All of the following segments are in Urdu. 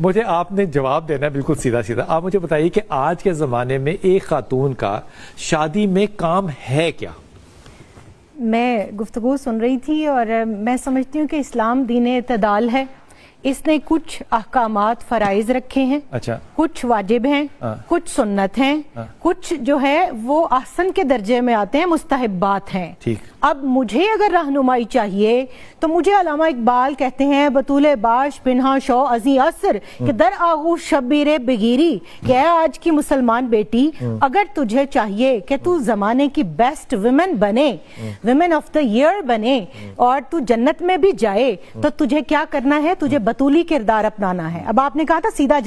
مجھے آپ نے جواب دینا ہے بالکل سیدھا سیدھا. آپ مجھے بتائیے کہ آج کے زمانے میں ایک خاتون کا شادی میں کام ہے کیا؟ میں گفتگو سن رہی تھی اور میں سمجھتی ہوں کہ اسلام دین اعتدال ہے. اس نے کچھ احکامات فرائض رکھے ہیں, اچھا, کچھ واجب ہیں, کچھ سنت ہیں, کچھ جو ہے وہ احسن کے درجے میں آتے ہیں, مستحبات ہیں. ٹھیک. اب مجھے اگر رہنمائی چاہیے تو مجھے علامہ اقبال کہتے ہیں بطول باش پنہا شو ازی اثر کہ در آغوش شبیر بگیری, کہ اے آج کی مسلمان بیٹی اگر تجھے چاہیے کہ تو زمانے کی بیسٹ ویمن بنے, ویمن آف دا ایئر بنے, اور تو جنت میں بھی جائے, تو تجھے کیا کرنا ہے؟ تجھے بطولی کردار اپنانا ہے. اب آپ نے کہا تھا سیدھا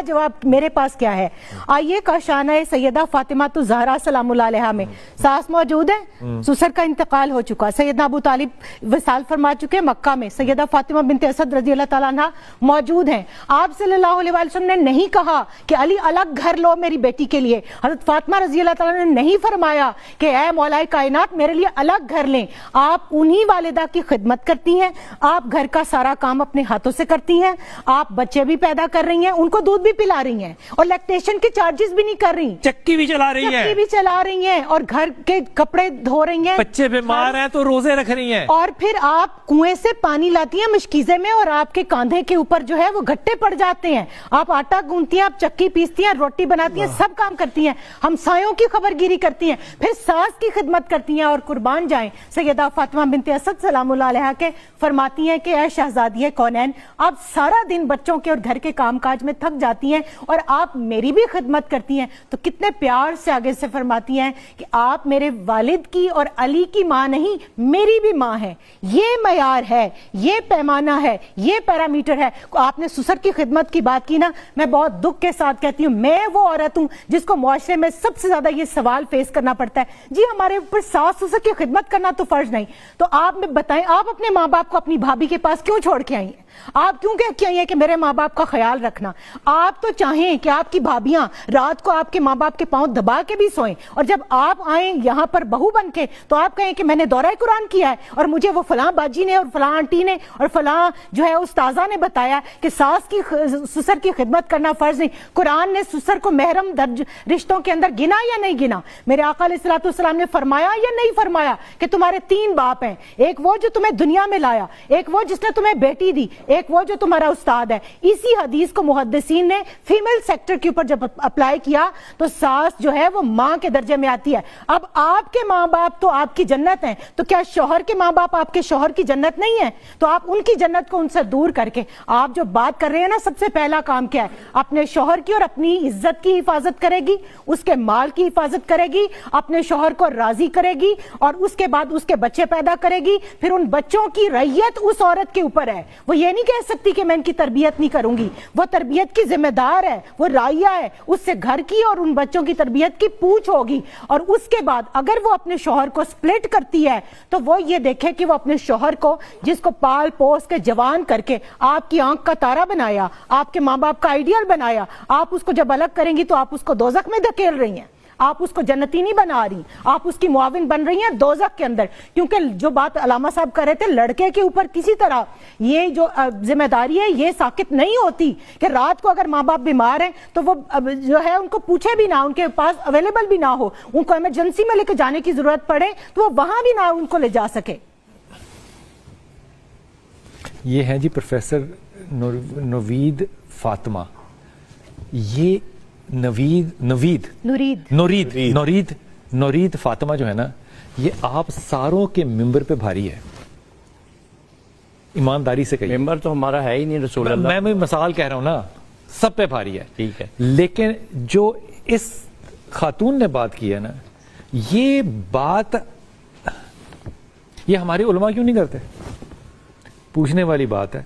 جواب میرے پاس کیا ہے؟ آئیے کا شانہ سیدہ فاطمہ تو زہرا سلام اللہ علیہا میں ساس موجود ہے, سسر کا انتقال ہو چکا, سیدنا ابو طالب وصال فرما چکے مکہ میں, سیدہ فاطمہ بنت اسد رضی اللہ تعالیٰ عنہ موجود ہیں. آپ صلی اللہ علیہ وسلم نے نہیں کہا کہ علی الگ گھر لو میری بیٹی کے لیے. حضرت فاطمہ رضی اللہ تعالیٰ نے نہیں فرمایا کہ اے مولائے کائنات میرے لیے الگ گھر لیں. آپ انہی والدہ کی خدمت کرتی ہیں, آپ گھر کا سارا کام اپنے ہاتھوں سے کرتی ہیں, آپ بچے بھی پیدا کر رہی ہیں, ان کو دودھ بھی پلا رہی ہیں, اور لیکٹیشن کے چارجز بھی نہیں کر رہی, چکی بھی چلا رہی ہیں, اور گھر کے کپڑے دھو رہی ہیں, بچے بیمار ہیں تو روزے رکھ رہی ہیں, اور پھر آپ کنویں سے پانی لاتی ہیں مشکیزے میں, اور آپ کے کاندھے کے اوپر جو ہے وہ گھٹے پڑ جاتے ہیں, آپ آٹا گونتی ہیں, آپ چکی پیستی ہیں, روٹی بناتی ہیں, سب کام کرتی ہیں, ہمسایوں کی خبر گیری کرتی ہیں, پھر ساس کی خدمت کرتی ہیں. اور قربان جائیں سیدہ فاطمہ بنت اسد سلام اللہ علیہا کے فرماتی ہیں کہ اے شہزادی کونین, آپ سارا دن بچوں کے اور گھر کے کام کاج میں تھک جاتی ہیں اور آپ میری بھی خدمت کرتی ہیں. تو کتنے پیار سے آگے سے فرماتی ہیں کہ آپ میرے والد کی اور علی کی ماں نہیں, میری بھی ماں ہے. یہ معیار ہے, یہ پیمانہ ہے, یہ پیرامیٹر ہے. آپ نے سسر کی خدمت کی بات کی نا, میں بہت دکھ کے ساتھ کہتی ہوں میں وہ عورت ہوں جس کو معاشرے میں سب سے زیادہ یہ سوال فیس کرنا پڑتا ہے, جی ہمارے اوپر ساس سسر کی خدمت کرنا تو فرض نہیں, تو آپ میں بتائیں آپ اپنے ماں باپ کو اپنی بھابھی کے پاس کیوں چھوڑ کے آئی ہیں؟ آپ کیوں کہہ کے آئی ہیں کہ میرے ماں باپ کا خیال رکھنا؟ آپ تو چاہیں کہ آپ کی بھابیاں رات کو آپ کے ماں باپ کے پاؤں دبا کے بھی سوئیں, اور جب آپ آئیں یہاں پر بہو بن کے تو آپ کہیں کہ میں نے دورہ قرآن کیا ہے اور مجھے وہ فلاں باجی نے اور فلاں آنٹی نے اور فلاں جو ہے استاذہ نے بتایا کہ ساس کی سسر کی خدمت کرنا فرض نہیں. قرآن نے سسر کو محرم درج رشتوں کے اندر گنا یا نہیں گنا؟ میرے آقا علیہ الصلوۃ والسلام نے فرمایا یا نہیں فرمایا کہ تمہارے 3 باپ ہیں, ایک وہ جو تمہیں دنیا میں لایا, ایک وہ جس نے تمہیں بیٹی دی, ایک وہ جو تمہارا استاد ہے. اسی حدیث کو محدثین نے فیمیل سیکٹر کے اوپر جب اپلائی کیا تو ساس جو ہے وہ ماں کے درجے میں آتی ہے. اب آپ کے ماں باپ تو آپ کی جنت ہیں, تو کیا شوہر کے ماں باپ آپ کے شوہر کی جنت نہیں ہے؟ تو آپ ان کی جنت کو ان سے دور کر کے آپ جو بات کر رہے ہیں نا, سب سے پہلا کام کیا ہے؟ اپنے شوہر کی اور اپنی عزت کی حفاظت کرے گی, اس کے مال کی حفاظت کرے گی, اپنے شوہر کو راضی کرے گی, اور اس کے بعد اس کے بچے پیدا کرے گی. پھر ان بچوں کی رعیت اس عورت کے اوپر ہے. وہ یہ نہیں کہہ سکتی کہ میں ان کی تربیت نہیں کروں گی, وہ تربیت کی ذمہ دار ہے, وہ راعیہ ہے, اس سے گھر کی اور ان بچوں کی تربیت کی پوچھ ہوگی. اور اس کے بعد اگر وہ اپنے شوہر کو سپلٹ کرتی ہے تو وہ یہ دیکھے کہ وہ اپنے شوہر کو, جس کو پال پوس کے جوان کر کے آپ کی آنکھ کا تارا بنایا, آپ کے ماں باپ کا آئیڈیل بنایا, آپ اس کو جب الگ کریں گی تو آپ اس کو دوزخ میں دھکیل رہی ہیں, آپ اس کو جنتی نہیں بنا رہی, آپ اس کی معاون بن رہی ہیں دوزخ کے اندر. کیونکہ جو بات علامہ صاحب کر رہے تھے, لڑکے کے اوپر کسی طرح یہ جو ذمہ داری ہے یہ ساقط نہیں ہوتی کہ رات کو اگر ماں باپ بیمار ہیں تو وہ جو ہے ان کو پوچھے بھی نہ, ان کے پاس اویلیبل بھی نہ ہو, ان کو ایمرجنسی میں لے کے جانے کی ضرورت پڑے تو وہ وہاں بھی نہ ان کو لے جا سکے. یہ ہیں جی پروفیسر نوید فاطمہ. یہ نورید فاطمہ جو ہے نا, یہ آپ ساروں کے ممبر پہ بھاری ہے, ایمانداری سے کہیے. ممبر تو ہمارا ہے ہی نہیں رسول اللہ. میں مثال کہہ رہا ہوں نا, سب پہ بھاری ہے. ٹھیک ہے, لیکن جو اس خاتون نے بات کی ہے نا, یہ بات یہ ہمارے علماء کیوں نہیں کرتے؟ پوچھنے والی بات ہے.